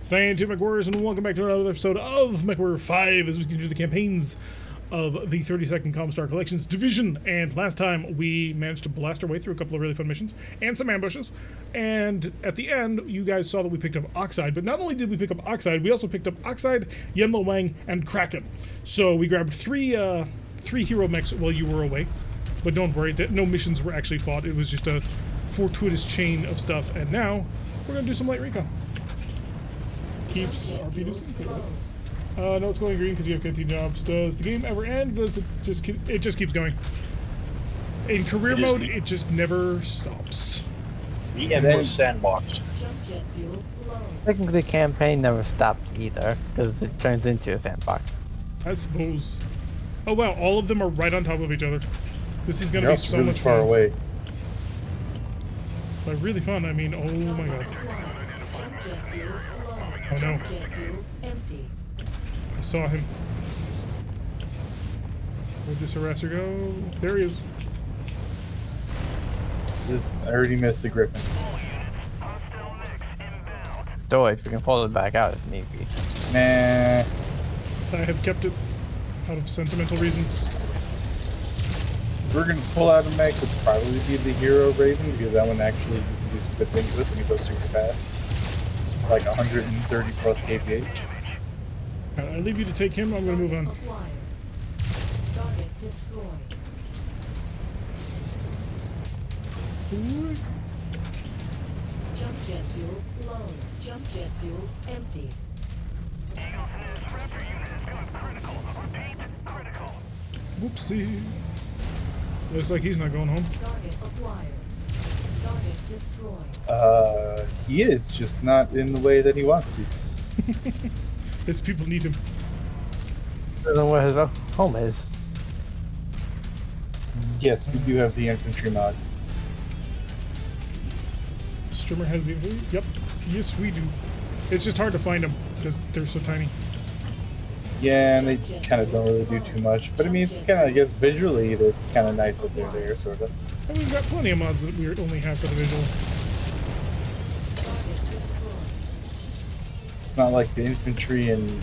Staying to MechWarriors, and welcome back to another episode of MechWarrior 5 as we continue the campaigns of the 32nd Comstar Collections Division. And last time we managed to blast our way through a couple of really fun missions and some ambushes. And at the end, you guys saw that we picked up Oxide. But not only did we pick up Oxide, we also picked up Oxide, Yenlo Wang, and Kraken. So we grabbed three hero mechs while you were away. But don't worry, that no missions were actually fought. It was just a fortuitous chain of stuff. And now we're going to do some light recon. Keeps RP reducing? No, it's going green because you have canteen jobs. Does the game ever end? Does it just keeps going? In career mode, it just never stops. The endless sandbox. Technically, the campaign never stops either because it turns into a sandbox. I suppose. Oh wow, all of them are right on top of each other. This is gonna be so really much far fun. away. By really fun, I mean, oh my god. Oh no. I saw him. Where'd this harasser go? There he is. I already missed the Griffin. Storage, we can pull it back out if need be. Nah. I have kept it out of sentimental reasons. If we're gonna pull out a mech, would probably be the Hero Raven because that one actually you can do some good things with when you go super fast. Like 130 plus kph. I leave you to take him. I'm gonna move on. Ooh. Jump jet fuel low. Jump jet fuel empty. Whoopsie. Looks like he's not going home. Target acquired. Target destroyed. He is just not in the way that he wants to. His people need him. I don't know where his home is. Yes, we do have the infantry mod. Strimmer has the... Yep. Yes, we do. It's just hard to find them because they're so tiny. Yeah, and they kind of don't really do too much. But I mean, it's kind of, I guess, visually, it's kind of nice that they're there, sort of. And we've got plenty of mods that we only have for the visual. It's not like the infantry and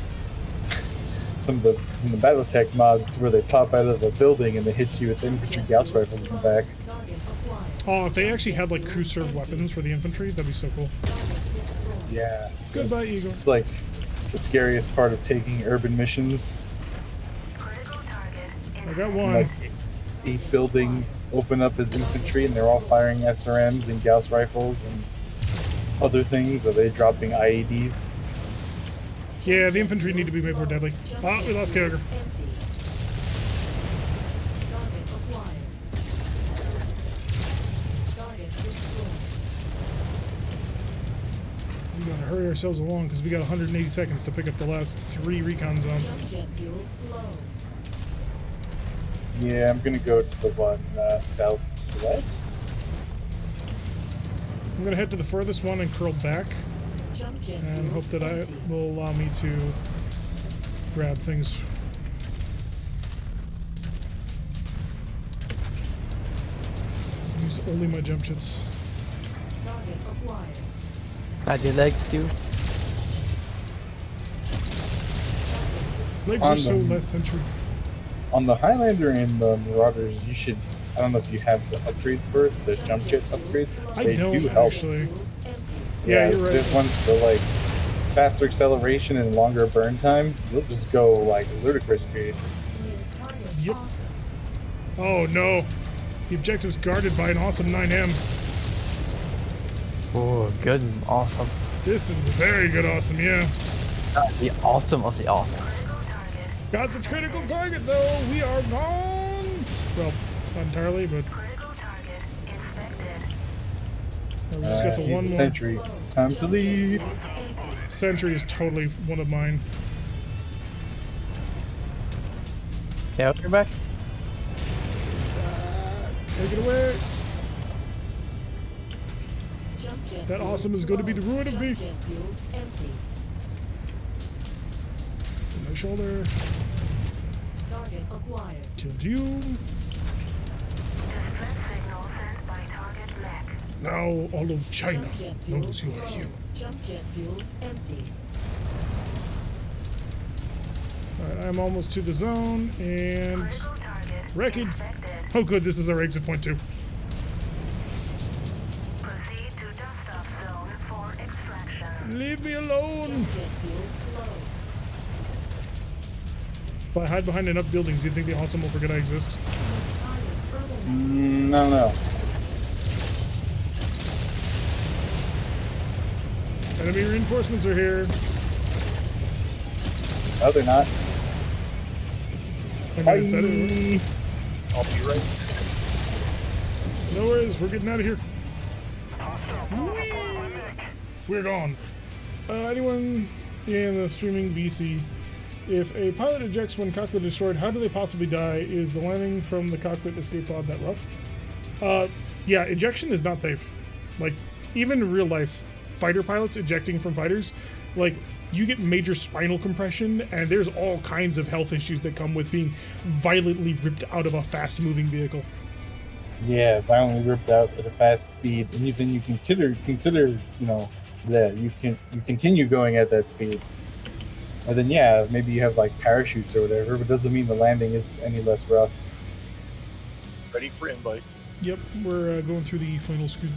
some of the BattleTech mods where they pop out of a building and they hit you with infantry Gauss rifles in the back. Oh, if they actually had like crew serve weapons for the infantry, that'd be so cool. Yeah. Goodbye, Eagle. It's like the scariest part of taking urban missions. I got one. Like 8 buildings open up as infantry and they're all firing SRMs and Gauss rifles and other things. Are they dropping IEDs? Yeah, the infantry need to be made more deadly. Ah, we lost Carriger. We gotta hurry ourselves along because we got 180 seconds to pick up the last 3 recon zones. Yeah, I'm gonna go to the one southwest. I'm gonna head to the furthest one and curl back and hope that I will allow me to grab things. Use only my jump jets. How'd your legs do? Legs are so less century. On the Highlander and the Marauders, you should, I don't know if you have the upgrades for it, the jump jet upgrades. I don't do help. actually. Yeah, you're right. There's ones for like faster acceleration and longer burn time. You'll just go like ludicrous speed. Yep. Oh no. The objective's guarded by an awesome 9M. Oh, good and awesome. This is very good awesome, yeah. The awesome of the awesomes. Got the critical target though. We are gone. Well, not entirely, but we just got the He's one a more. sentry. Time to leave. Sentry is totally one of mine. Yeah, you're back. Take it away. That awesome is going to be the ruin of me. My shoulder. Target acquired. Killed you. Now all of China knows you are here. Jump jet fuel empty. I'm almost to the zone, and wreckage. Oh good, this is our exit point too. Proceed to dust-off zone for extraction. Leave me alone! Jump jet fuel low. If I hide behind enough buildings, do you think the awesome will forget I exist? Target further north. No. Enemy reinforcements are here. No, they're not. I Bye. mean, it's anyway. I'll be right. No worries, we're getting out of here. Whee! We're gone. Anyone in the streaming VC, if a pilot ejects when cockpit is destroyed, how do they possibly die? Is the landing from the cockpit escape pod that rough? Yeah, ejection is not safe. Like, even in real life, fighter pilots ejecting from fighters, like, you get major spinal compression, and there's all kinds of health issues that come with being violently ripped out of a fast-moving vehicle. Yeah, violently ripped out at a fast speed, and even you consider, you know, that you continue going at that speed, and then yeah, maybe you have like parachutes or whatever, but doesn't mean the landing is any less rough. Ready for invite. Yep, we're going through the final screen.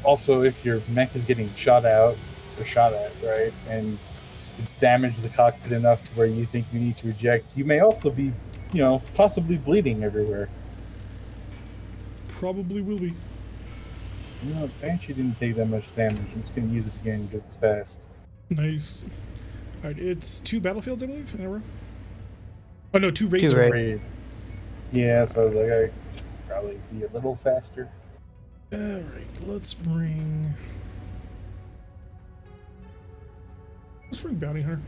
Also, if your mech is getting shot at, right, and it's damaged the cockpit enough to where you think you need to eject, you may also be, you know, possibly bleeding everywhere. Probably will be. You know, Banshee didn't take that much damage. I'm just going to use it again because it's fast. Nice. Alright, it's 2 battlefields, I believe, in a row. Oh no, 2 raids. Two in a row. raids. Raid. Yeah, so I was like, I should probably be a little faster. Alright, let's bring Bounty Hunter.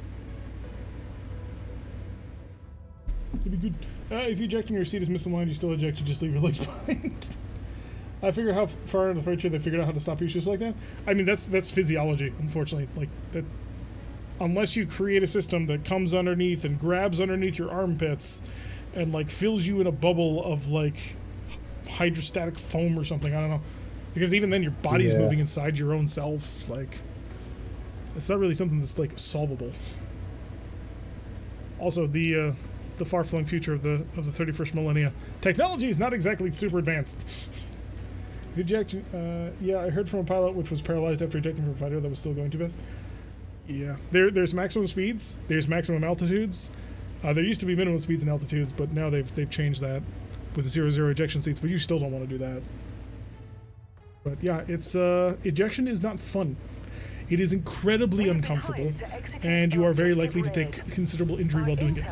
It'd be good. If you eject and your seat is misaligned, you still eject, you just leave your legs behind. I figure how far in the future they figured out how to stop issues like that. I mean, that's physiology, unfortunately. Like that, unless you create a system that comes underneath and grabs underneath your armpits and like fills you in a bubble of like hydrostatic foam or something. I don't know, because even then your body's Yeah. moving inside your own self. Like, it's not really something that's like solvable. Also, the far-flung future of the 31st millennia, technology is not exactly super advanced. If eject, yeah, I heard from a pilot which was paralyzed after ejecting from a fighter that was still going too fast. Yeah, there's maximum speeds, there's maximum altitudes. There used to be minimum speeds and altitudes, but now they've changed that with the 0-0 ejection seats. But you still don't want to do that. But yeah, it's ejection is not fun. It is incredibly uncomfortable, and you are very likely to take considerable injury while doing it.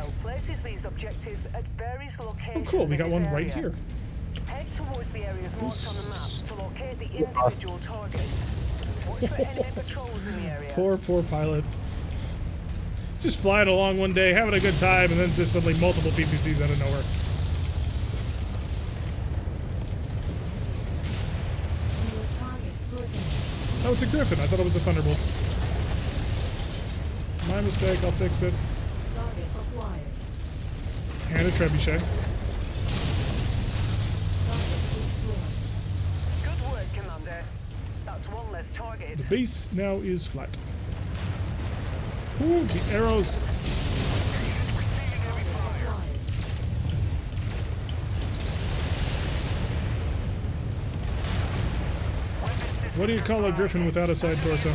Oh, cool, we got one right here. Head towards the areas marked on the map to locate the individual targets. Watch for enemy patrols in the area. Poor pilot. Just flying along one day, having a good time, and then just suddenly multiple PPCs out of nowhere. Your target Griffin. Oh, it's a Griffin. I thought it was a Thunderbolt. My mistake. I'll fix it. Target acquired. And a Trebuchet. Target destroyed. Good work, Commander. That's one less target. The base now is flat. Ooh, the arrows. Acquired. What do you call a Griffin without a side torso?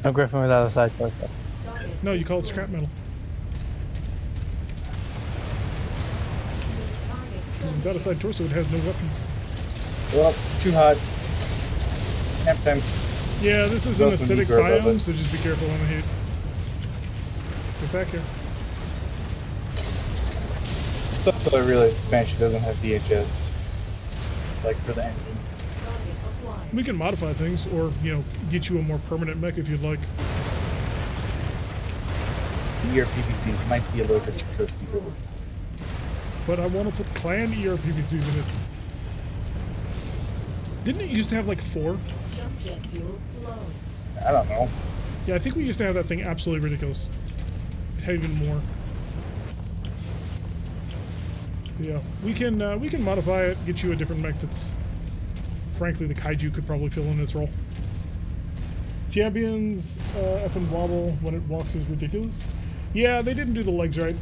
A Griffin without a side torso. Target No, you call it destroyed. scrap metal. Your target Because without a side torso, it has no weapons. Well, too hot. Camp time. Yeah, this is an There's also acidic Negro above biome, us. so just be careful on the heat. Get back here. It's also I realized Banshee doesn't have DHS. Like for the engine. target acquired. We can modify things, or, you know, get you a more permanent mech if you'd like. The ERPPCs might be a little bit too toasty for this. But I want to put clan ERPPCs in it. Didn't it used to have like 4? Jump jet fuel low. I don't know. Yeah, I think we used to have that thing absolutely ridiculous. It had even more. But yeah, we can modify it, get you a different mech that's, frankly, the kaiju could probably fill in its role. Champions effing wobble when it walks is ridiculous. Yeah, they didn't do the legs right.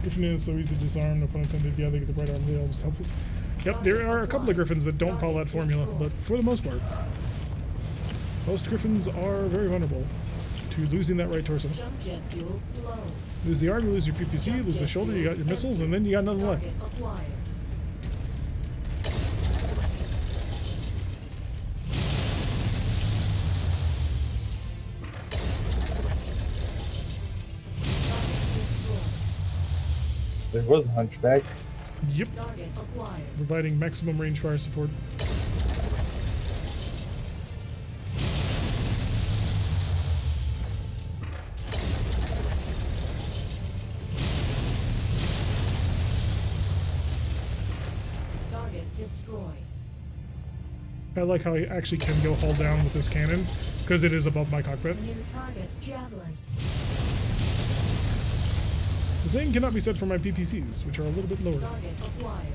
Griffin is so easy to disarm, no pun intended. Yeah, they get the right arm, they almost help us. Yep, there are a couple of Griffins that don't follow that formula, but for the most part, most Griffins are very vulnerable to losing that right torso. Jump jet fuel low. Lose the arm, you lose your PPC, you lose the shoulder, you got your missiles, and then you got nothing left. Target acquired. There was a hunchback. Yep, Target acquired. providing maximum range fire support. Target destroyed. I like how I actually can go hull down with this cannon, because it is above my cockpit. New target javelin. The same cannot be said for my PPCs, which are a little bit lower. Target acquired.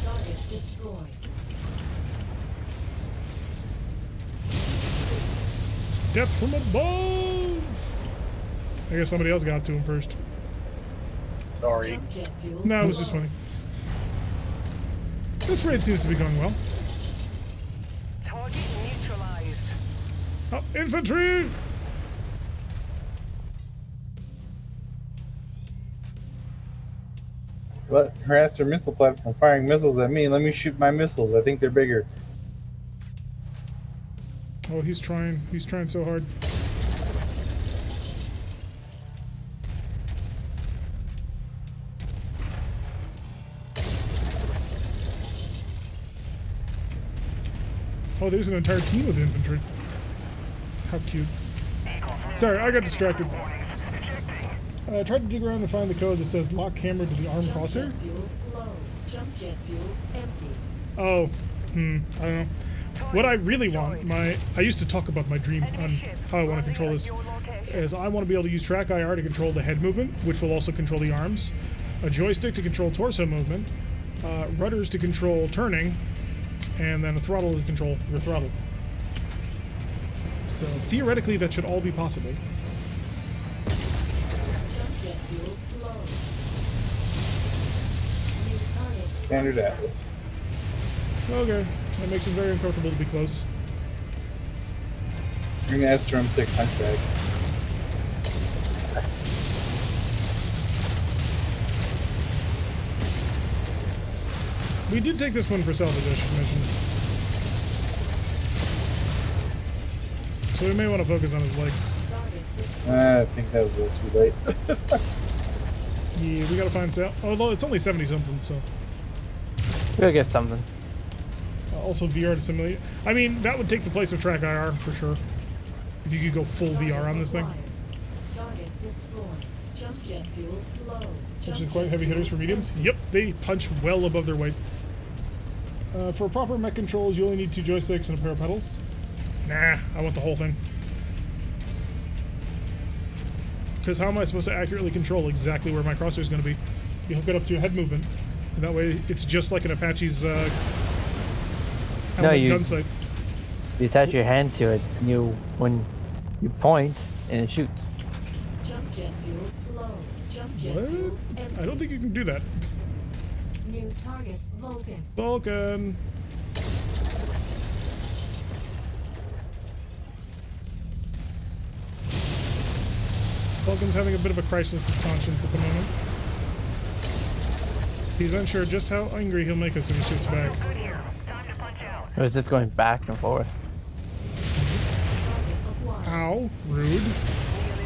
Target destroyed. Death from above! I guess somebody else got to him first. Sorry. Jump jet fuel. No, it was just funny. This raid seems to be going well. Target neutralized. Oh, infantry! What? Harass their missile platform firing missiles at me. Let me shoot my missiles. I think they're bigger. Oh, he's trying. He's trying so hard. Oh, there's an entire team of infantry. How cute. Sorry, I got distracted. I tried to dig around to find the code that says lock camera to the arm crosshair. Jet fuel low. Jump jet fuel empty. Oh, I don't know. What I really want, I used to talk about my dream on how I want to control this, is I want to be able to use track IR to control the head movement, which will also control the arms, a joystick to control torso movement, rudders to control turning, and then a throttle to control your throttle. So theoretically, that should all be possible. Jump jet fuel low. New target. Standard Atlas. Okay, that makes it very uncomfortable to be close. Bring the S-Drum 6 hunchback. We did take this one for salvage, I should mention. So we may want to focus on his legs. Target destroyed. I think that was a little too late. Yeah, we gotta find sal. Although it's only 70 something, so. We'll get something. Also VR to simulate. I mean, that would take the place of track IR for sure. If you could go full VR on this thing. Target destroyed. Jump jet fuel low. Which is quite heavy hitters for mediums. Yep, they punch well above their weight. For proper mech controls, you only need 2 joysticks and a pair of pedals. Nah, I want the whole thing. Because how am I supposed to accurately control exactly where my crosshair is going to be? You hook it up to your head movement, and that way it's just like an Apache's No, you- gun sight. You attach your hand to it, and when you point, and it shoots. Jump jet fuel low. Jump jet What? fuel empty. I don't think you can do that. New target Vulcan. Vulcan. Vulcan's having a bit of a crisis of conscience at the moment. He's unsure just how angry he'll make us if he shoots back. Good here. Time to punch out. It was just going back and forth. Target acquired. Ow, rude. Nearly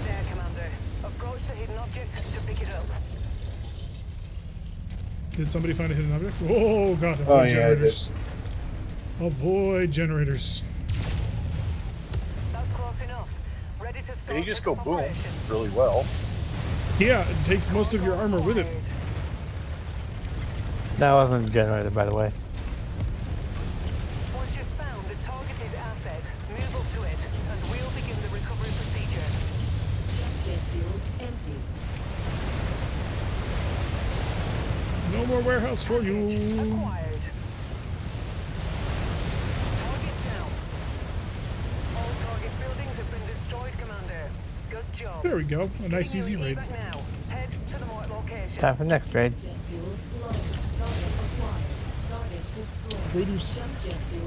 there, Commander. Approach the hidden object to pick it up. Did somebody find a hidden object? Oh god, avoid Oh, yeah, I did. generators. Avoid generators. That's close enough. Ready to start. They just go boom operation. really well. Yeah, and take most of your armor with it. That wasn't generated, by the way. Once you've found the targeted asset, move up to it, and we'll begin the recovery procedure. Jump jet fuel empty. No No more warehouse for you. Acquired. Target down. All target buildings have been destroyed, Commander. Good job. There we go. A nice easy Continuing raid. evac now. Head to the marked location. Time for next raid. Jet fuel low. Target acquired. Target destroyed. Raiders. Jump jet fuel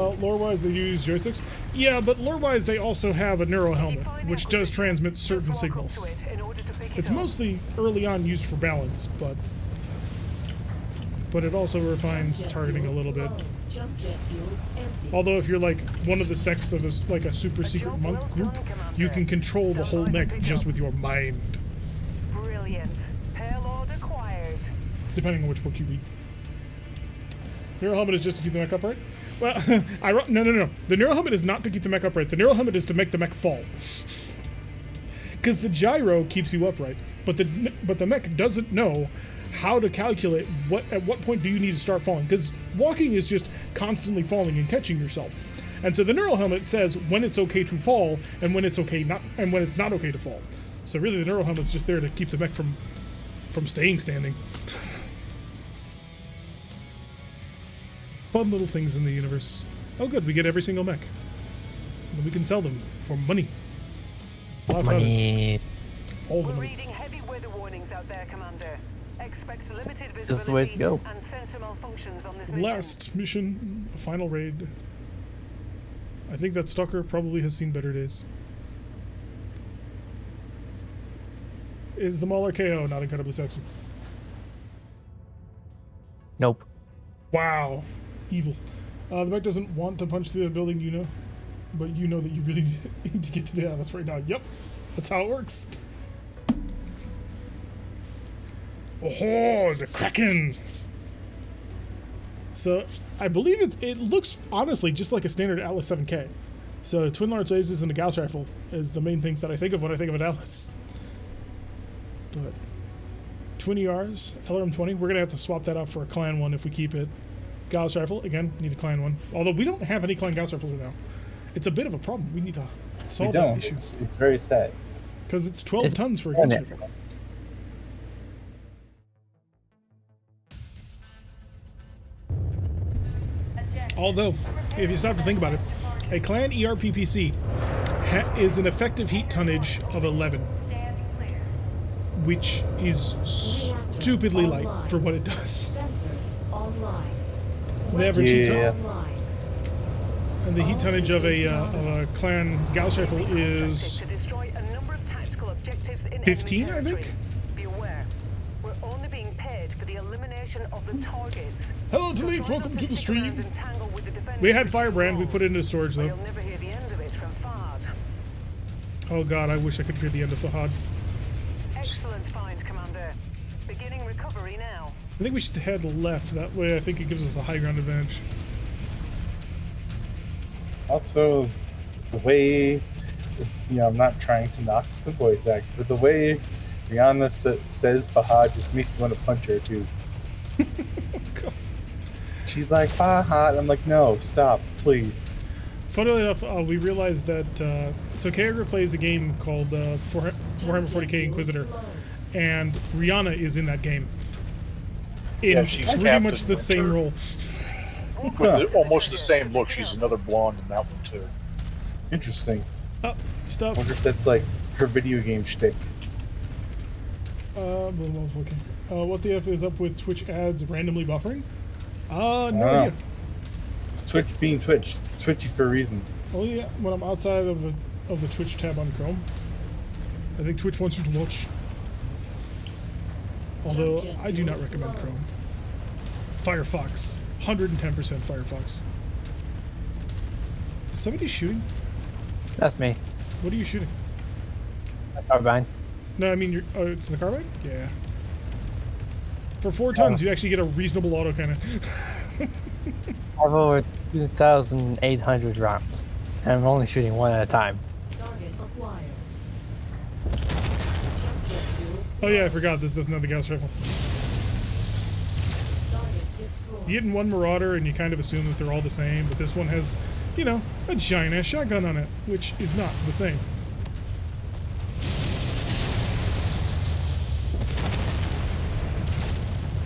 empty. Lore-wise, they use joysticks. Yeah, but lore-wise, they also have a neuro helmet, which does transmit certain Just walk up to signals. it in order to pick it It's up. mostly early on used for balance, but it also refines Jet targeting a fuel little bit. low. Jump jet fuel empty. Although if you're like one of the sects of like a super secret monk group, you can control the whole mech just with your mind, Brilliant. Payload acquired. depending on which book you read. Neural helmet is just to keep the mech upright. Well, no. The neural helmet is not to keep the mech upright. The neural helmet is to make the mech fall. Because the gyro keeps you upright, but the mech doesn't know how to calculate at what point do you need to start falling. Because walking is just constantly falling and catching yourself. And so the neural helmet says when it's okay to fall and when it's when it's not okay to fall. So really, the neural helmet's just there to keep the mech from staying standing. Fun little things in the universe. Oh, good, we get every single mech. And then we can sell them for money. Money. All the We're money. reading heavy weather warnings out there, Commander. Expect limited That's the way to visibility go. and sensor malfunctions on this mission. Last mission, final raid. I think that Stalker probably has seen better days. Is the Mauler KO not incredibly sexy? Nope. Wow. Evil. The mech doesn't want to punch through the building, you know. But you know that you really need to get to the atlas right now. Yep. That's how it works. Oh, the Kraken! So, I believe it looks, honestly, just like a standard Atlas 7K. So, twin large lasers and a Gauss rifle is the main things that I think of when I think of an Atlas. But, twin ERs, LRM-20, we're going to have to swap that out for a clan one if we keep it. Gauss rifle, again, need a clan one. Although we don't have any clan Gauss rifles right now. It's a bit of a problem. We need to We solve that don't. issue. It's very sad. Because it's 12 It's- tons for a Gauss Yeah. rifle. Although, if you stop to think about it, a clan ERPPC is an effective heat tonnage of 11, which is stupidly light for what it does. Sensors online. The average heat Yeah. Online. and the heat tonnage of a clan Gauss rifle is To destroy a number of tactical objectives in 15, enemy I think? territory. Be aware, we're only being paid for the elimination of the targets. Hello, So Talik. try Welcome not to the stick around stream. and tangle with the defenders We had for too Firebrand. We long, put it into storage or though. you'll never hear the end of it from FARD. Oh god, I wish I could hear the end of the HOD. Excellent find, Commander. Beginning recovery now. I think we should head left. That way, I think it gives us a high ground advantage. Also, the way, I'm not trying to knock the voice act, but the way Rihanna says Fahad just makes me want to punch her too. She's like, Fahad. I'm like, no, stop, please. Funnily enough, we realized that so Kaeger plays a game called 440k Inquisitor, and Rihanna is in that game. In Yeah, she's pretty Captain much the same Winter. role. With almost the same look. She's another blonde in that one too. Interesting. Oh, stuff. Wonder if that's like her video game shtick. Blah, blah, blah, okay. What the F is up with Twitch ads randomly buffering? No Wow. idea. It's Twitch being Twitch. It's Twitchy for a reason. Only when I'm outside of the Twitch tab on Chrome. I think Twitch wants you to watch. Although I do not recommend Chrome. Firefox, 110% Firefox. Is somebody shooting? That's me. What are you shooting? Carbine. No, I mean oh, it's the carbine. Yeah. For 4 tons, you actually get a reasonable autocannon. I have over 2,800 rounds. And I'm only shooting one at a time. Target acquired. Jump jet fuel. Oh yeah, I forgot this doesn't have the Gauss rifle. Target destroyed. You get in one Marauder and you kind of assume that they're all the same, but this one has, you know, a giant ass shotgun on it, which is not the same.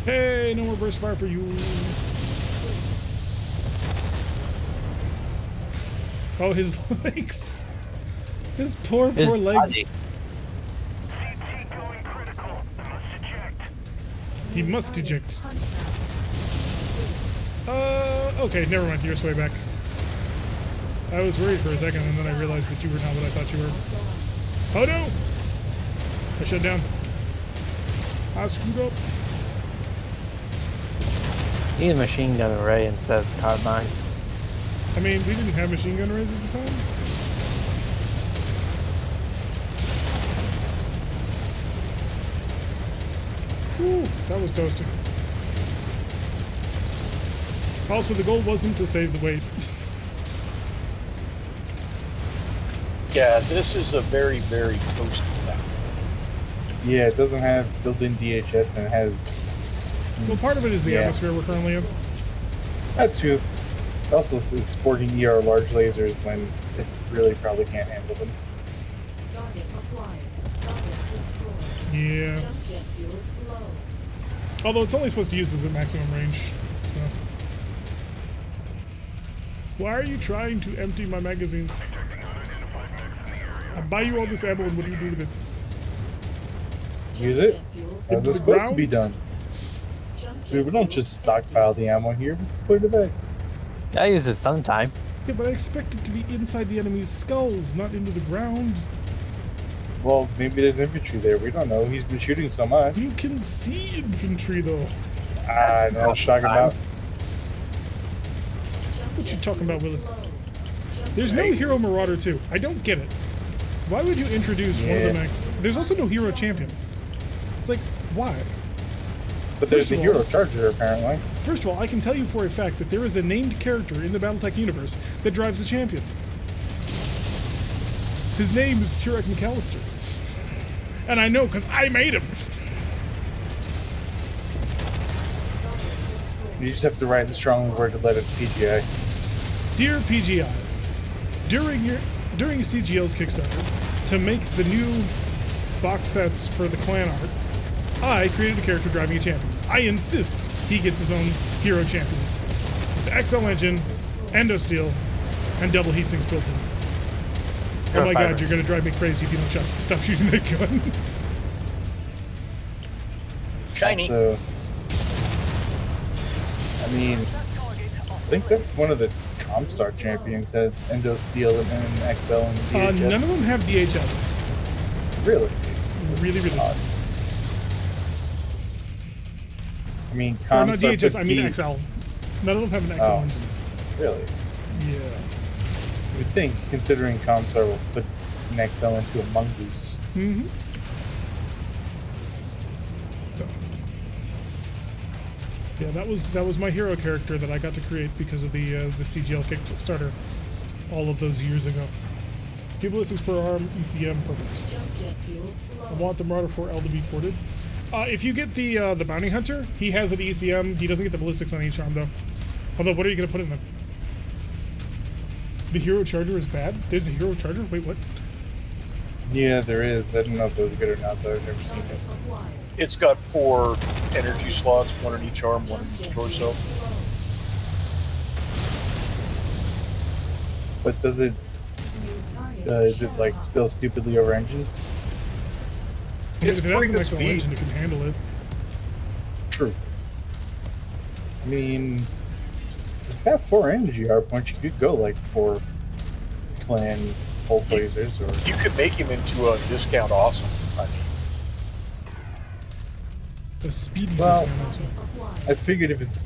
Hey, no more burst fire for you. Oh, his legs. His poor His legs. body. CT going critical. Must eject. He must eject. Hunt map. Okay, never mind. You're way back. I was worried for a second, and then I realized that you were not what I thought you were. Oh no! I shut down. I screwed up. Need a machine gun array instead of carbine. I mean, we didn't have machine gun arrays at the time. Whew, that was toasty. Also, the goal wasn't to save the weight. Yeah, this is a very, very toasty map. Yeah, it doesn't have built-in DHS, and it has Well, part of it is the Yeah. atmosphere we're currently in. that too. It also is sporting large lasers when it really probably can't handle them. Target acquired. Target destroyed. Yeah. Jump jet fuel low. Although it's only supposed to use this at maximum range, so. Why are you trying to empty my magazines? I buy you all this ammo, and what do you do with it? Use it Jet fuel. as Into it's the supposed to be ground? done. Jump jet Dude, we don't fuel just stockpile the ammo here. Let's put it back. I use it sometime. Yeah, but I expect it to be inside the enemy's skulls, not into the ground. Well, maybe there's infantry there. We don't know. He's been shooting so much. You can see infantry, though. Ah, no, shock him out. What you talking about, Willis? There's no Hero Marauder 2. I don't get it. Why would you introduce one of the Yeah. mechs? There's also no Hero Champion. It's like, why? But there's First a of hero all- charger, apparently. First of all, I can tell you for a fact that there is a named character in the Battletech universe that drives the champion. His name is Turek McAllister. And I know because I made him. You just have to write the strong word to let it PGI. Dear PGI, during CGL's Kickstarter, to make the new box sets for the clan art, I created a character driving a champion. I insist he gets his own hero champion. With the XL engine, endo steel, and double heat sinks built in. Oh my god, you're gonna drive me crazy if you don't stop shooting that gun. Shiny. So, I mean, That target I off. think that's one of the Comstar champions has Endo Steel and XL and DHS. None of them have DHS. Really? Really, really. odd. I mean, Or not Comstar DHS, put I mean D- XL. None of them have an XL Oh. engine. Really? Yeah. You would think, considering Comstar will put an XL into a mongoose. Mm-hmm. Yeah, that was my hero character that I got to create because of the CGL Kickstarter all of those years ago. Give ballistics per arm, ECM, perfect. Jump jet fuel I low. want the Marauder 4L to be ported. If you get the Bounty Hunter, he has an ECM. He doesn't get the ballistics on each arm though. Although, what are you gonna put in them? The Hero Charger is bad. There's a Hero Charger. Wait, what? Yeah, there is. I don't know if those are good or not, though. I've never seen Target it. acquired. It's got 4 energy slots, 1 in each arm, 1 in each torso. But does it? Is it like still stupidly over engines? It's if it has pretty an good XL speed. engine, it can handle it. True. I mean, it's got 4 energy R points. You could go like 4 clan pulse lasers, or You could make him into a discount awesome. I mean, The speedy Well- discount. Target acquired. I figured if it's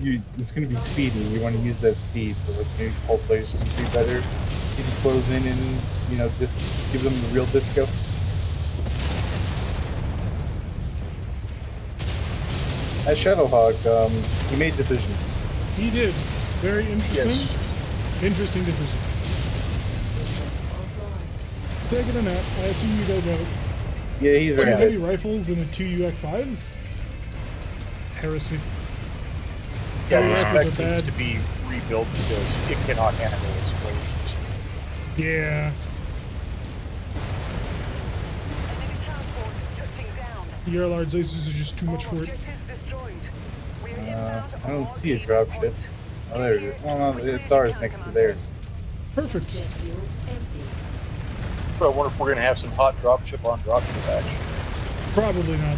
going to be speedy, you want to use that speed. So like maybe pulse lasers would be better. CD flows in and give them the real disco. At Shadowhawk, he made decisions. He did. Very interesting. yes. Interesting decisions. Taking a nap. I assume you guys have Yeah, he's 2 very heavy good. rifles and a 2 UX5s. Heresy. Yeah, Heavy the rifles spec are needs bad. to be rebuilt because it cannot handle explosions. Yeah. Enemy transport touching down. Your large lasers are just too much All for it. objectives destroyed. I don't see a dropship. Oh, there it is. Oh, no, it's ours next to theirs. Perfect. Jet fuel empty. But I wonder if we're gonna have some hot dropship on dropship action. Probably not.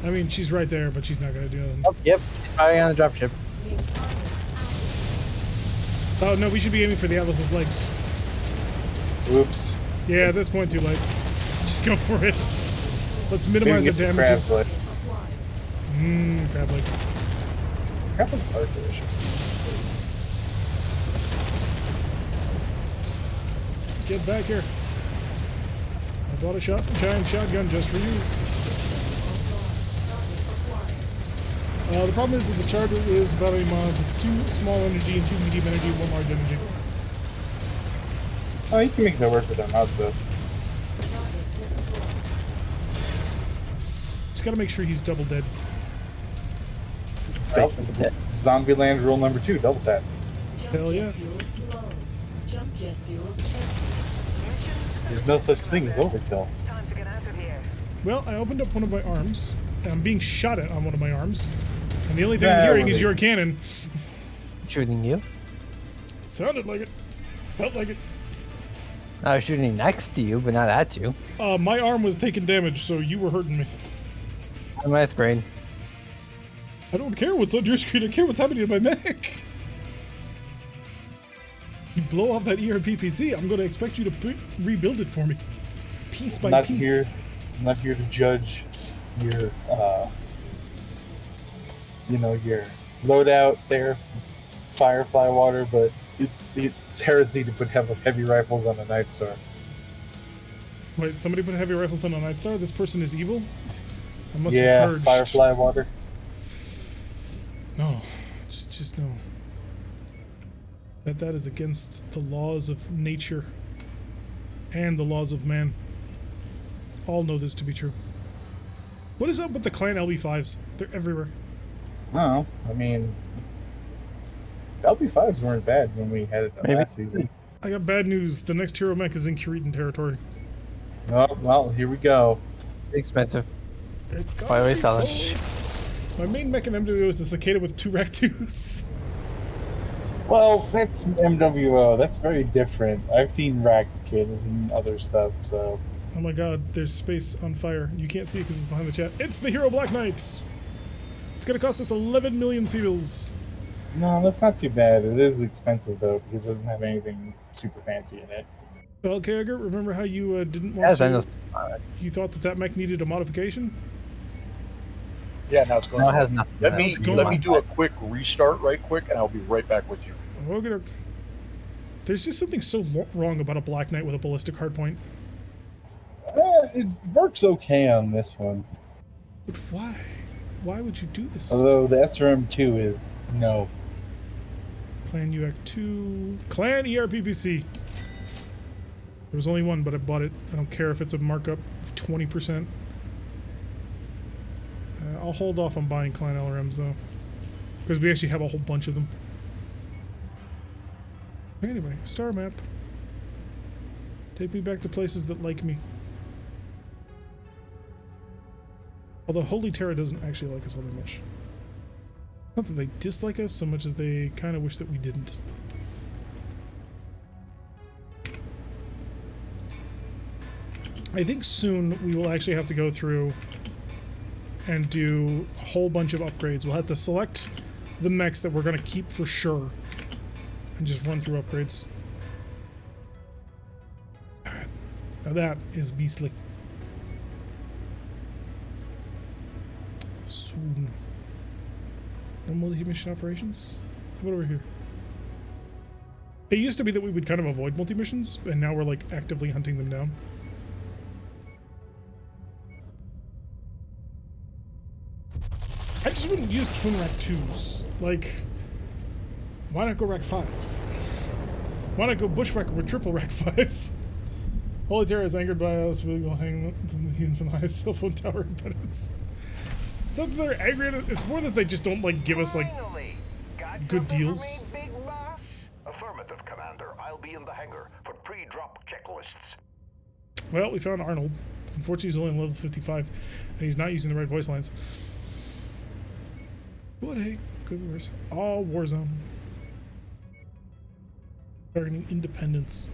I mean, she's right there, but she's not gonna do anything. Oh, yep. Probably on the dropship. New target Oh no, we should be aiming for the Atlas's legs. Oops. Yeah, at this point, too late. Just go for it. Let's minimize the Maybe get the damages. crab leg. Mmm, crab legs. Crab legs are delicious. Get back here. I bought a giant shotgun just for you. The problem is that the charger is battery mods. It's too small energy and too medium energy, one large energy. Oh, you can make that work with that mod, so. Just gotta make sure he's double dead. Zombieland rule number 2, double tap. Hell yeah. fuel low. Jump jet fuel empty. There's no such thing as overkill. Time to get out of here. Well, I opened up one of my arms, and I'm being shot at on one of my arms. And the only thing Yeah, I'm hearing well, is your cannon. Shooting you. Sounded like it. Felt like it. I was shooting next to you, but not at you. My arm was taking damage, so you were hurting me. On my screen. I don't care what's on your screen. I care what's happening to my mech. You blow off that ERPPC, I'm going to expect you to rebuild it for me. Piece by I'm piece. not here to judge your, your loadout there, Firefly water, but it's heresy to put heavy rifles on a Night Star. Wait, somebody put heavy rifles on a Night Star? This person is evil? I must Yeah, be purged. Firefly water. No. Just no. That is against the laws of nature and the laws of man. All know this to be true. What is up with the Clan LB5s? They're everywhere. No, I mean, the LB5s weren't bad when we had it Maybe. last season. I got bad news. The next hero mech is in Kuritan territory. Oh, well, here we go. Expensive. It's got Why are we selling? My main mech in MWO is a cicada with 2 rack 2s. Well, that's MWO. That's very different. I've seen Rax Kids and other stuff, so. Oh my god, there's space on fire. You can't see it because it's behind the chat. It's the Hero Black Knight! It's gonna cost us 11 million seals. No, that's not too bad. It is expensive, though, because it doesn't have anything super fancy in it. Well, Kager, remember how you didn't want Yes, I know. to... You thought that mech needed a modification? Yeah, now it's going. No, it has nothing. Let me going let on. me do a quick restart right quick, and I'll be right back with you. Okay. There's just something so wrong about a Black Knight with a ballistic hardpoint. It works okay on this one. But why? Why would you do this? Although the SRM2 is no. Clan UAC 2... Clan ERPPC. There was only one, but I bought it. I don't care if it's a markup of 20%. I'll hold off on buying Clan LRMs, though. Because we actually have a whole bunch of them. Anyway, star map. Take me back to places that like me. Although Holy Terra doesn't actually like us all that much. Not that they dislike us so much as they kind of wish that we didn't. I think soon we will actually have to go through and do a whole bunch of upgrades. We'll have to select the mechs that we're going to keep for sure and just run through upgrades. Alright. Now that is beastly. Soon. No multi-mission operations? How about over here? It used to be that we would kind of avoid multi-missions, and now we're like actively hunting them down. I just wouldn't use twin rack 2s. Like, why not go rack 5s? Why not go bushwhacker with triple rack 5? Holy Terra is angered by us. We will hang the from the highest cell phone tower impedance. It's not that they're angry at it. It's more that they just don't like give us like Finally! Got good something for deals. me, big boss? Affirmative, Commander. I'll be in the hangar for pre-drop checklists. Well, we found Arnold. Unfortunately, he's only on level 55, and he's not using the right voice lines. But hey, good or worse. All Warzone. Targeting independence.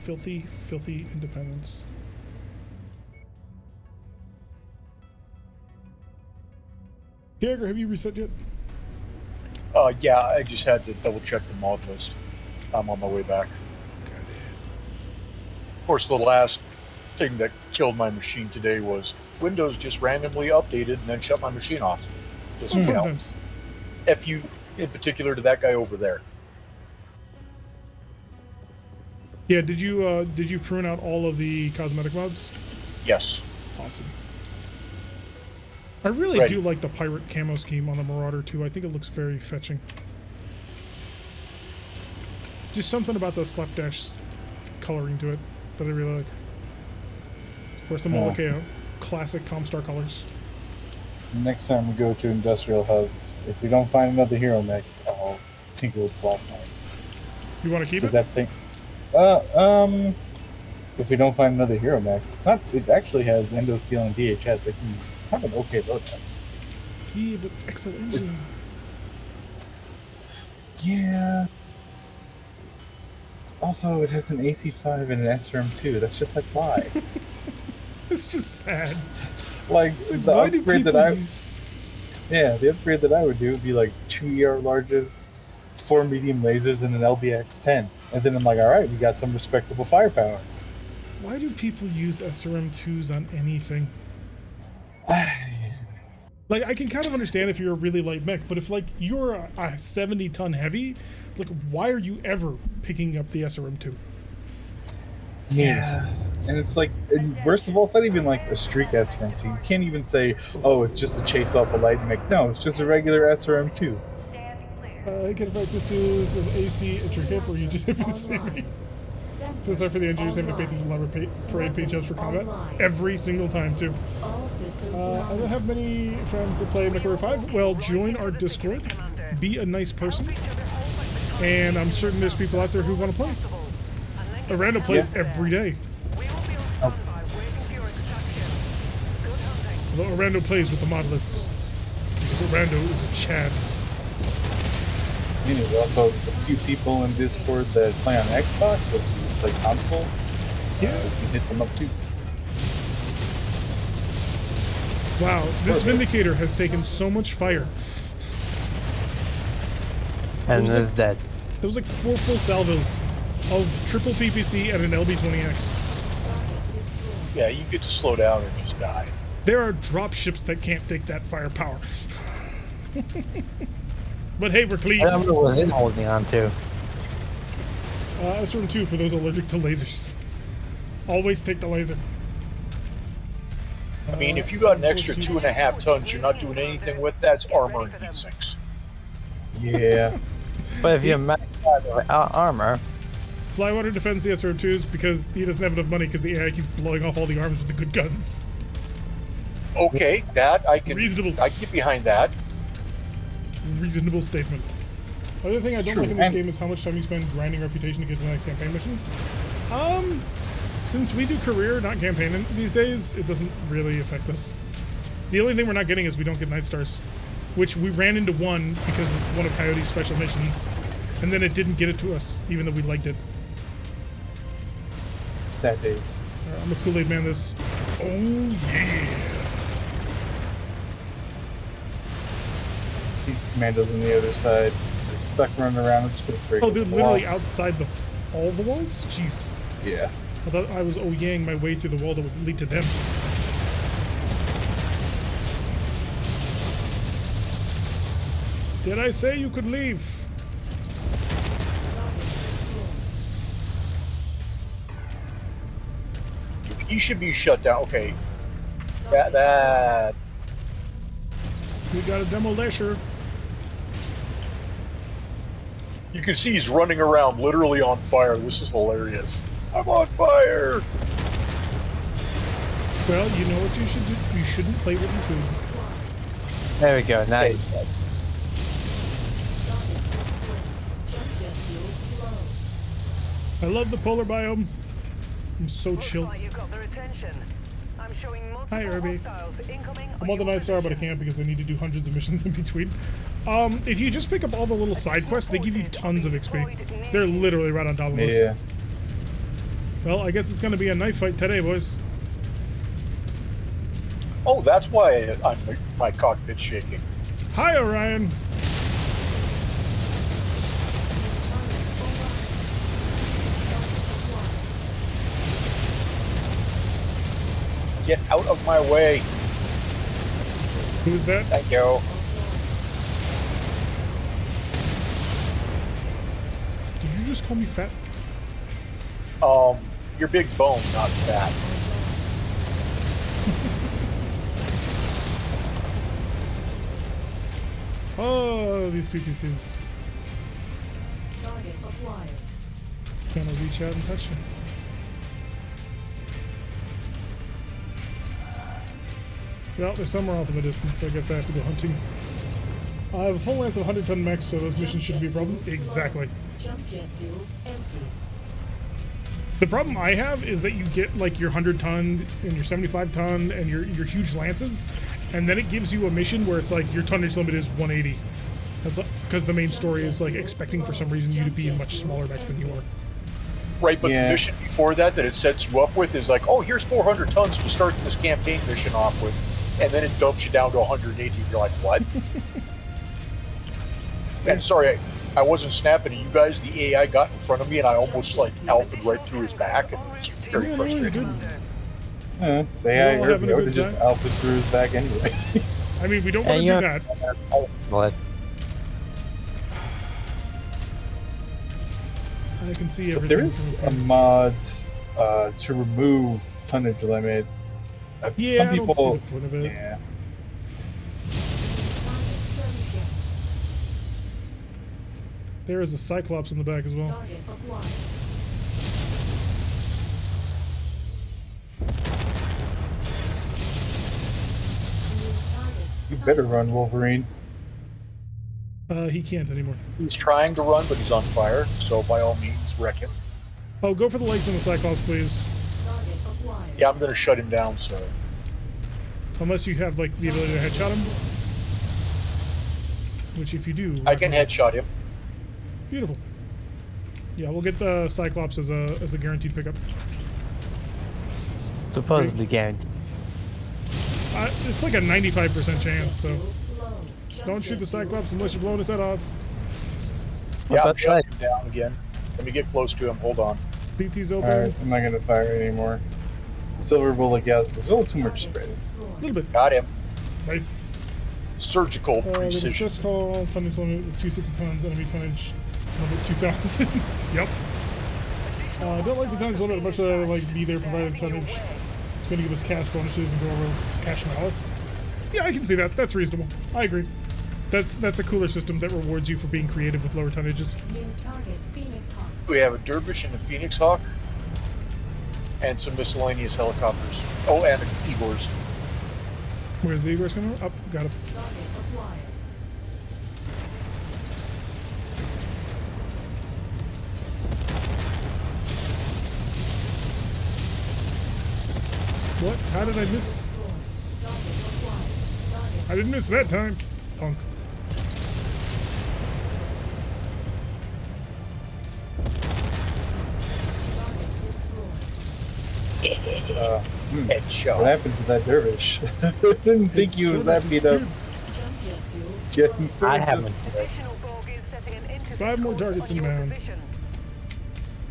Filthy, filthy independence. Gagger, have you reset yet? Yeah, I just had to double check the mod list. I'm on my way back. Of course, the last thing that killed my machine today was Windows just randomly updated and then shut my machine off. Just, Oh, you know, sometimes. F you in particular to that guy over there. Yeah, did you prune out all of the cosmetic mods? Yes. Awesome. I really Ready. do like the pirate camo scheme on the Marauder too. I think it looks very fetching. Just something about the slapdash coloring to it that I really like. Of course, the Molokeo, classic Comstar colors. Next time we go to Industrial Hub, if we don't find another hero mech, I'll tinker with Black Knight. You want to keep it? Because that thing. If we don't find another hero mech, it's not. It actually has endosteel and DHS. It can have an okay loadout. Yeah, but excellent engine. Yeah. Also, it has an AC5 and an SRM2. That's just like why? It's just sad. Like It's like, the why do upgrade that people I. use... Yeah, the upgrade that I would do would be like 2 ER larges, 4 medium lasers, and an LBX-10. And then I'm like, all right, we got some respectable firepower. Why do people use SRM2s on anything? Like, I can kind of understand if you're a really light mech, but if, like, you're a 70-ton heavy, like, why are you ever picking up the SRM2? Yeah. And it's like, and worst of all, it's not even like a streak SRM2. You can't even say, oh, it's just a chase off a light mech. No, it's just a regular SRM2. I can fight this is an AC at your hip, or you just hit the same. So sorry for the injuries, having to paint these elaborate parade paint jobs for combat. Every single time, too. I don't have many friends that play MechWarrior 5. Well, join our Discord. Be a nice person. And I'm certain there's people out there who want to play. Orlando plays every day. Although Orlando plays with the mod lists. Because Orlando is a Chad. There's also a few people in Discord that play on Xbox, if you play console. Yeah. You can hit them up too. Wow, this Vindicator has taken so much fire. And was is dead. There was like 4 full salvos of triple PPC and an LB-20X. Yeah, you get to slow down and just die. There are drop ships that can't take that firepower. But hey, we're clean. I don't know what it's holding on to. SRM2 for those allergic to lasers. Always take the laser. I mean, if you got an extra 2.5 tons you're not doing anything with, that's armor and heat sinks. Yeah. But if you're maxed out armor, Flywater defends the SRM2s because he doesn't have enough money because the AI keeps blowing off all the arms with the good guns. Okay, that I can Reasonable. I can get behind that. Reasonable statement. Other thing I don't True, like in this and- game is how much time you spend grinding reputation to get to the next campaign mission. Since we do career, not campaign these days, it doesn't really affect us. The only thing we're not getting is we don't get Night Stars, which we ran into one because of one of Coyote's special missions, and then it didn't get it to us, even though we liked it. Sad days. I'm a Kool-Aid man this. Oh yeah! These commandos on the other side. They're stuck running around. I'm just gonna break Oh, up they're the literally wall. outside all the walls? Jeez. Yeah. I thought I was oh-yang my way through the wall that would lead to them. Did I say you could leave? He should be shut down. Okay. That We got a demolisher. you can see he's running around literally on fire. This is hilarious. I'm on fire. Well, you know what you should do? You shouldn't play with your food. there we go. Now Hey, he's dead. I love the polar biome. I'm so Looks chill. like you got their attention. I'm showing multiple Hi, Irby. hostiles incoming I'm on the your Night Star, but I position. can't because I need to do hundreds of missions in between. If you just pick up all the little side quests, they give you tons of XP. They're literally right on top of us. Yeah. Well, I guess it's going to be a knife fight today, boys. Oh, that's why my cockpit's shaking. Hi, Orion. Get out of my way. Who's that? Thank you. Did you just call me fat? Your big bone, not fat. Oh, these PPCs. Target acquired. Gonna reach out and touch you. Well, they're somewhere off in the distance, so I guess I have to go hunting. I have a full length of 100-ton mechs, so those missions shouldn't be a problem. Exactly. Jump jet fuel empty. The problem I have is that you get like your 100-ton and your 75-ton and your huge lances, and then it gives you a mission where it's like your tonnage limit is 180. That's because the main story is like expecting for some reason you to be in much smaller mechs than you are. Right, but Yeah. the mission before that it sets you up with is like, oh, here's 400 tons to start this campaign mission off with, and then it dumps you down to 180. You're like, what? And sorry, I wasn't snapping at you guys. The AI got in front of me, and I almost like alphaed right through his back, and it was very Yeah, no, he's frustrating. good. Say We're I all heard having a me. I good would just time. alpha through his back anyway. I mean, we don't And want to you do that. Blood. I can see everything. But there is from a here. mod to remove tonnage limit. Yeah, Some I don't people, see the point of it. yeah. There is a Cyclops in the back as well. Target acquired. You better run, Wolverine. He can't anymore. He's trying to run, but he's on fire. So by all means, wreck him. Oh, go for the legs on the Cyclops, please. Target acquired. Yeah, I'm gonna shut him down. So Unless you have like the ability to headshot him. Which if you do, I can headshot him. Beautiful. Yeah, we'll get the Cyclops as a guaranteed pickup. Supposedly guaranteed. It's like a 95% chance, so Fuel low. Jump don't shoot jet the fuel Cyclops unless you're blowing his head off. Yeah, I'm about shutting him down again. Let me get close to him. Hold on. BT's open. Alright, I'm not gonna fire anymore. Silver bullet gas is a little too much target space. A destroyed. little bit. Got him. Nice. Surgical The precision. distress call, tonnage limit with 260 tons, enemy tonnage limit 2,000. Yep. I don't like the tonnage limit much that I like be there provided tonnage. It's going to give us cash bonuses and go over cash malice. Yeah, I can see that. That's reasonable. I agree. That's a cooler system that rewards you for being creative with lower tonnages. New target Phoenix Hawk. We have a Dervish and a Phoenix Hawk, and some miscellaneous helicopters. Oh, and Igors. Where's the egress coming from? Up, got it. Target acquired. What? How did I miss? Destroyed. Target acquired. Target I didn't miss that time. Punk. target destroyed. What Headshot. happened to that dervish? I didn't think he was that beat up. Jump jet fuel. Yeah, he sort I of haven't. just- Additional bogies setting an intercept 5 more course targets on your inbound. position.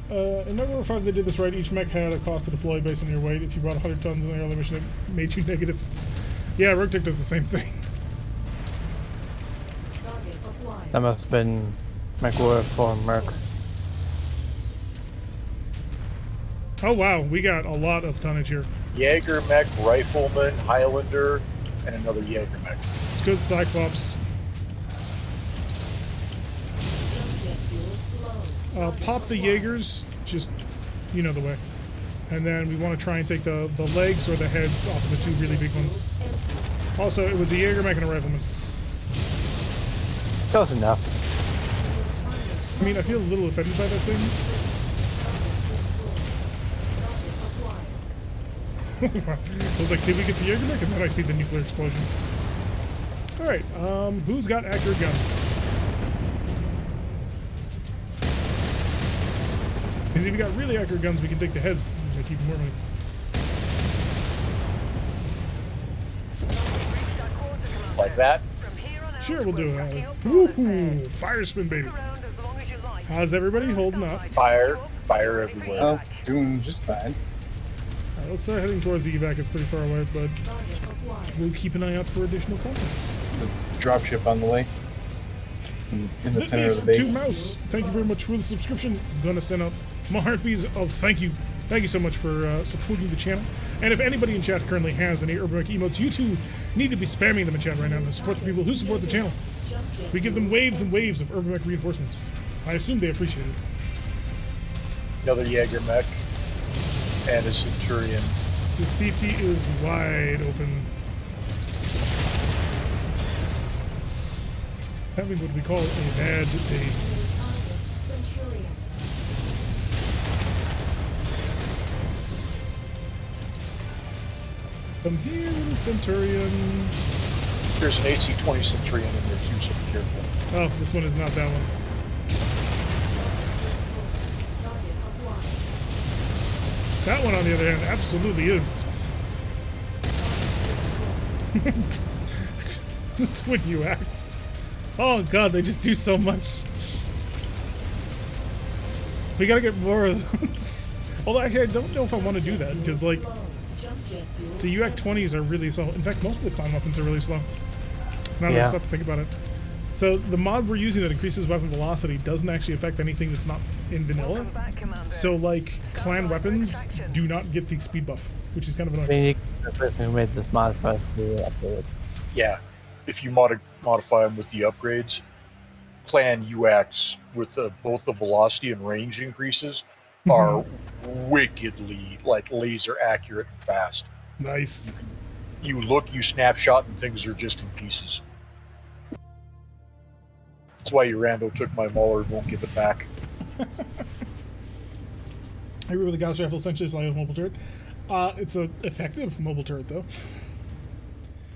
In MechWarrior 5, they did this right. Each mech had a cost to deploy based on your weight. If you brought 100 tons in the early mission, it made you negative. Yeah, RogueTech does the same thing. Target acquired. That must have been MechWarrior for Merc. Oh wow, we got a lot of tonnage here. Jaeger mech, rifleman, Highlander, and another Jaeger mech. It's good Cyclops. Jump jet fuel low. Pop the Jaegers, just, you know the way. And then we want to try and take the legs or the heads off of the two really big ones. Also, it was a Jaeger mech and a rifleman. Close enough. I mean, I feel a little offended by that statement. I was like, did we get the Jaegermech? And then I see the nuclear explosion. All right, who's got accurate guns? Because if you got really accurate guns, we can take the heads and make even more money. Like that? Sure, we'll do it. Woohoo! Fire spin, baby. How's everybody holding up? Fire everywhere. Oh, doing just fine. Let's start heading towards the evac. It's pretty far away, but we'll keep an eye out for additional contacts. The dropship on the way. In the center of the To base. Mouse, thank you very much for the subscription. I'm going to send out my heartbeats of thank you. Thank you so much for supporting the channel. And if anybody in chat currently has any Urban Mech emotes, you two need to be spamming them in chat right now to support the people who support the channel. We give them waves and waves of Urban Mech reinforcements. I assume they appreciate it. Another Jaegermech and a Centurion. The CT is wide open. Having what we call a bad day. Centurion. Come here, little Centurion. There's an AC-20 Centurion in there too, so be careful. Oh, this one is not that one. That one, on the other hand, absolutely is. The twin UX. Oh god, they just do so much. We gotta get more of those. Although actually, I don't know if I want to do that because like the UX-20s are really slow. In fact, most of the climb weapons are really slow. Now that I stop to think about it. So the mod we're using that increases weapon velocity doesn't actually affect anything that's not in vanilla. So like clan weapons do not get the speed buff, which is kind of annoying. The person who made this mod for us to update it. Yeah, if you modify them with the upgrades, clan UX with both the velocity and range increases are wickedly like laser accurate and fast. Nice. You look, you snapshot, and things are just in pieces. That's why Urando took my Mauler and won't give it back. I agree with the Gauss rifle, essentially it's like a mobile turret. It's an effective mobile turret though.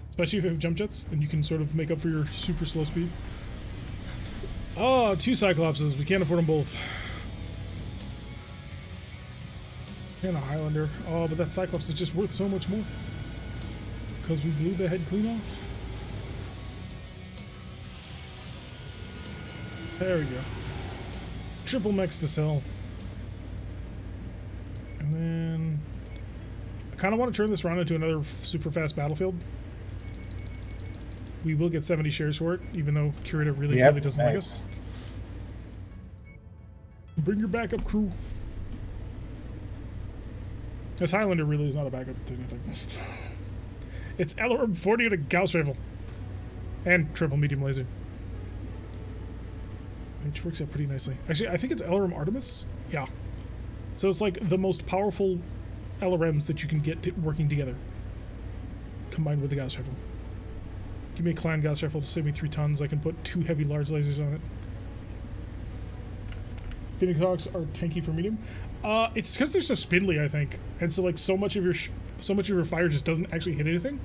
Especially if you have jump jets, then you can sort of make up for your super slow speed. Oh, 2 Cyclopses. We can't afford them both. And a Highlander. Oh, but that Cyclops is just worth so much more. Because we blew the head clean off. There we go. Triple mechs to sell. And then I kind of want to turn this around into another super fast battlefield. We will get 70 shares for it, even though Curator really doesn't like us. Bring your backup crew. This Highlander really is not a backup to anything. It's LRM 40 and a Gauss rifle. And triple medium laser. Which works out pretty nicely. Actually, I think it's LRM Artemis. Yeah. So it's like the most powerful LRMs that you can get working together. Combined with the Gauss rifle. Give me a clan Gauss rifle to save me 3 tons. I can put 2 heavy large lasers on it. Phoenix Hawks are tanky for medium. It's because they're so spindly, I think, and so like so much of your fire just doesn't actually hit anything.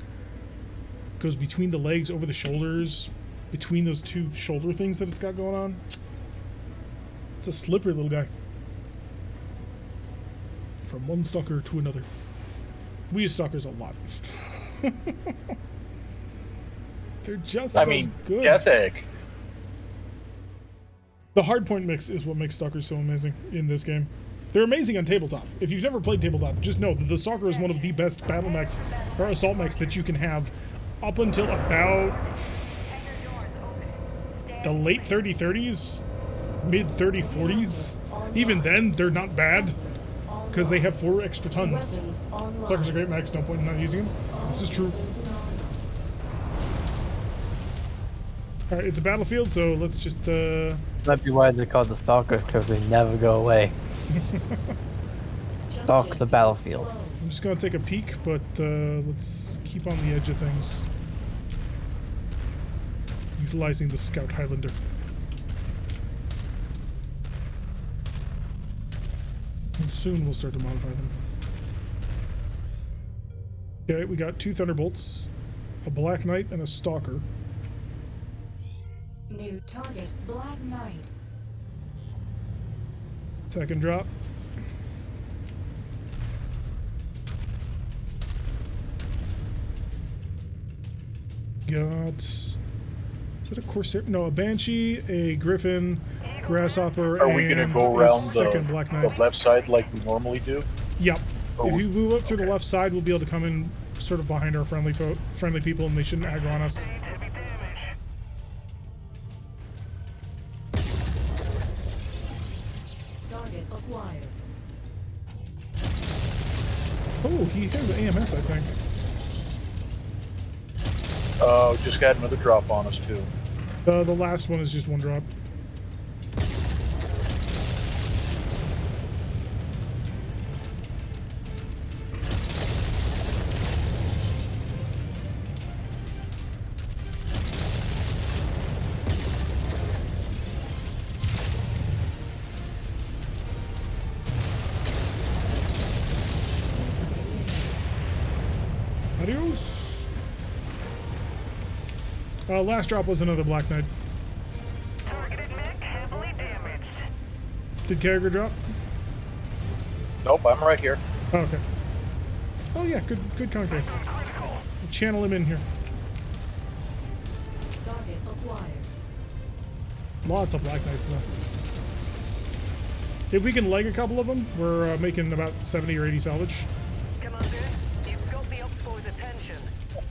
Goes between the legs, over the shoulders, between those 2 shoulder things that it's got going on. It's a slippery little guy. From one stalker to another. We use stalkers a lot. They're just so good. Death Egg. The hardpoint mix is what makes stalkers so amazing in this game. They're amazing on tabletop. If you've never played tabletop, just know that the stalker is one of the best battle mechs or assault mechs that you can have up until about the late 3030s, mid 3040s. Even then, they're not bad because they have 4 extra tons. Stalkers are great mechs, no point in not using them. This is true. Alright, it's a battlefield, so let's just That'd be why they're called the Stalkers, because they never go away. Stalk the battlefield. I'm just gonna take a peek, but let's keep on the edge of things. Utilizing the Scout Highlander. And soon we'll start to modify them. Okay, we got 2 Thunderbolts, a Black Knight, and a Stalker. New target, Black Knight. Second drop. Got... Is that a Corsair? No, a Banshee, a Griffin, Grasshopper, Are we and going to go a around second Black the Knight. left side like we normally do? Yep. Oh, If you move up through the left side, we'll be able to come in sort of behind our friendly people, and they shouldn't aggro on us. Target acquired. Oh, he has an AMS, I think. Oh, just got another drop on us too. The last one is just 1 drop. Adios. Last drop was another Black Knight. Targeted mech heavily damaged. Did Carragher drop? Nope, I'm right here. Oh, okay. Oh yeah, good concave. Channel him in here. Target acquired. Lots of Black Knights though. If we can leg a couple of them, we're making about 70 or 80 salvage. Commander, you've got the Ops Boy's attention.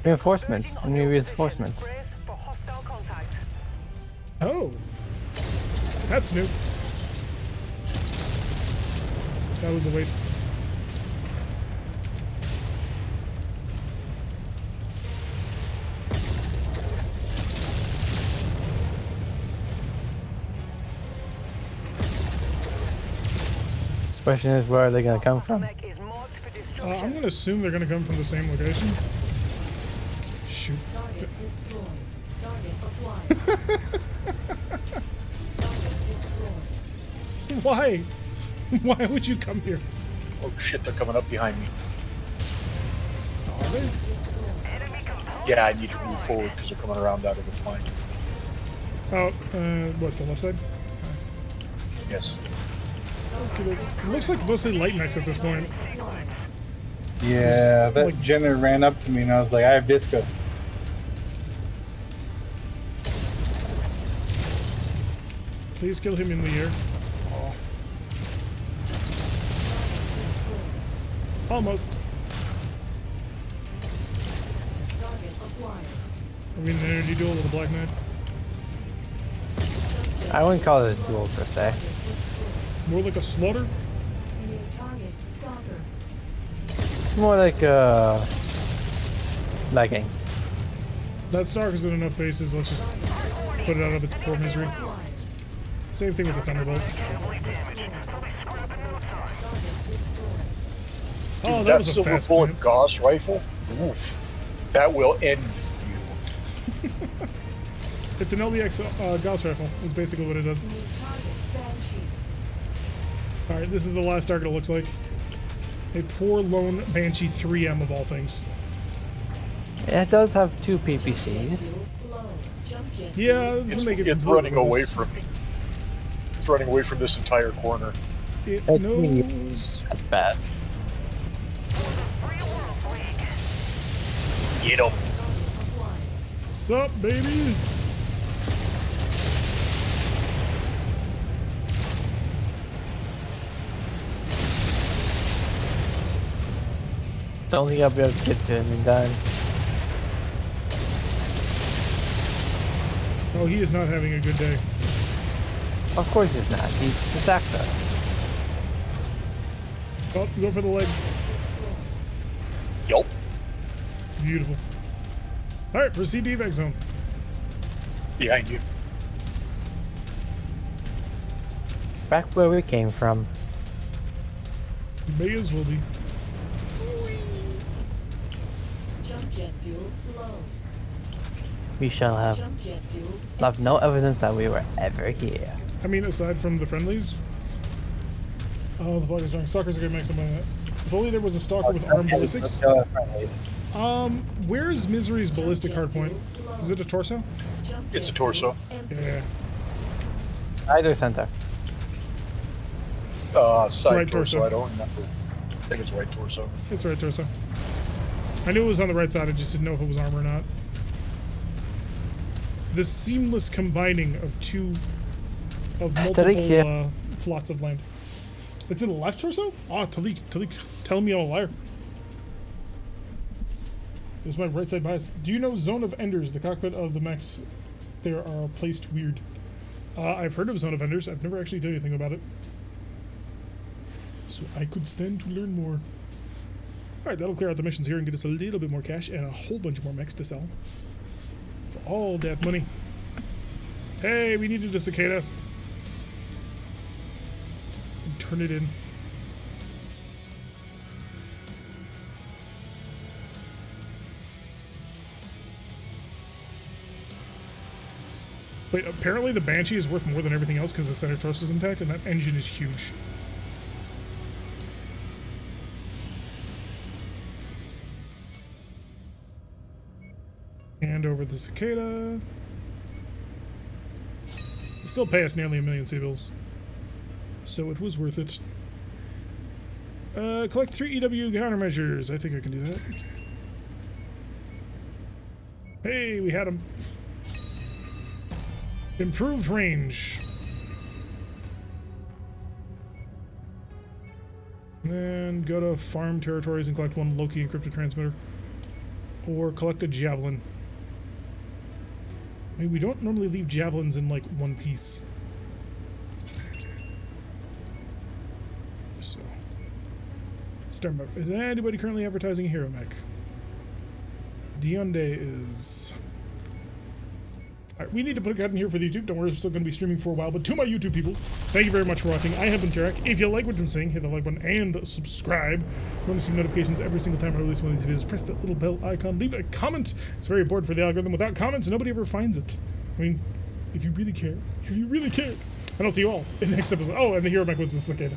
Reinforcements. Converging on New your reinforcements. position. Brace for hostile contact. Oh, that's new. That was a waste. Question is, where are they gonna come from? Mech is marked for I'm destruction. gonna assume they're gonna come from the same location. Shoot. Target destroyed. Target acquired. Target destroyed. Why? Why would you come here? Oh shit, they're coming up behind me. Are they? Yeah, I need to move forward because they're coming around out of the flank. Oh, what, the left side? Yes. Okay, it looks like mostly light mechs at this point. Yeah, that Like- Jenner ran up to me and I was like, I have disco. Please kill him in the air. Almost. Target acquired. I mean, an energy duel with a Black Knight. I wouldn't call it a duel per se. More like a slaughter. New target stalker. It's more like lagging. That Starker's in enough bases, let's just put it out of its poor misery. Acquired. Same thing with the Thunderbolt. Oh, that That was a silver fast bullet clamp. Gauss rifle, oof, that will end you. It's an LBX Gauss rifle. That's basically what it does. New target Banshee. Alright, this is the last target it looks like. A poor lone Banshee 3M of all things. It does have 2 PPCs. Fuel low. Jump jet. Yeah, this doesn't make it It's completely running away worse. from me. It's running away from this entire corner. It That's knows. That's bad. Get 'em. Acquired. Sup, baby? Don't think I'll be able to get to him in time. Oh, he is not having a good day. Of course he's not. He attacked us. Oh, go for the leg. Yelp. Beautiful. Alright, proceed to evac zone. Behind you. Back where we came from. May as well be. Jump jet fuel low. We shall have Jump jet fuel. left no evidence that we were ever here. I mean, aside from the friendlies. Oh, the fuck is wrong. Stalkers are gonna make something of that. If only there was a stalker with armed ballistics. Where's Misery's ballistic hardpoint? Is it a torso? It's a torso. Yeah. Either center. Side Right torso. torso. I don't remember. I think it's right torso. It's right torso. I knew it was on the right side, I just didn't know if it was armor or not. The seamless combining of multiple yeah. plots of land. It's in the left torso? Ah, Talik, telling me I'm a liar. It's my right side bias. Do you know Zone of Enders, the cockpit of the mechs? There are placed weird. I've heard of Zone of Enders. I've never actually done anything about it. So I could stand to learn more. Alright, that'll clear out the missions here and get us a little bit more cash and a whole bunch more mechs to sell. For all that money. Hey, we needed a cicada. Turn it in. Wait, apparently the Banshee is worth more than everything else because the center torso is intact and that engine is huge. Hand over the cicada. Still pay us nearly 1 million civils. So it was worth it. Collect 3 EW countermeasures. I think I can do that. Hey, we had them. Improved range. And then go to farm territories and collect 1 Loki encrypted transmitter. Or collect a javelin. I mean, we don't normally leave javelins in like one piece. So, start. Is anybody currently advertising a hero mech? Dionde is. Alright, we need to put a cut in here for the YouTube. Don't worry, we're still going to be streaming for a while. But to my YouTube people, thank you very much for watching. I have been Tarek. If you like what I'm saying, hit the like button and subscribe. If you want to see notifications every single time I release one of these videos, press that little bell icon. Leave a comment. It's very important for the algorithm. Without comments, nobody ever finds it. I mean, if you really care. If you really cared. And I'll see you all in the next episode. Oh, and the hero mech was the cicada.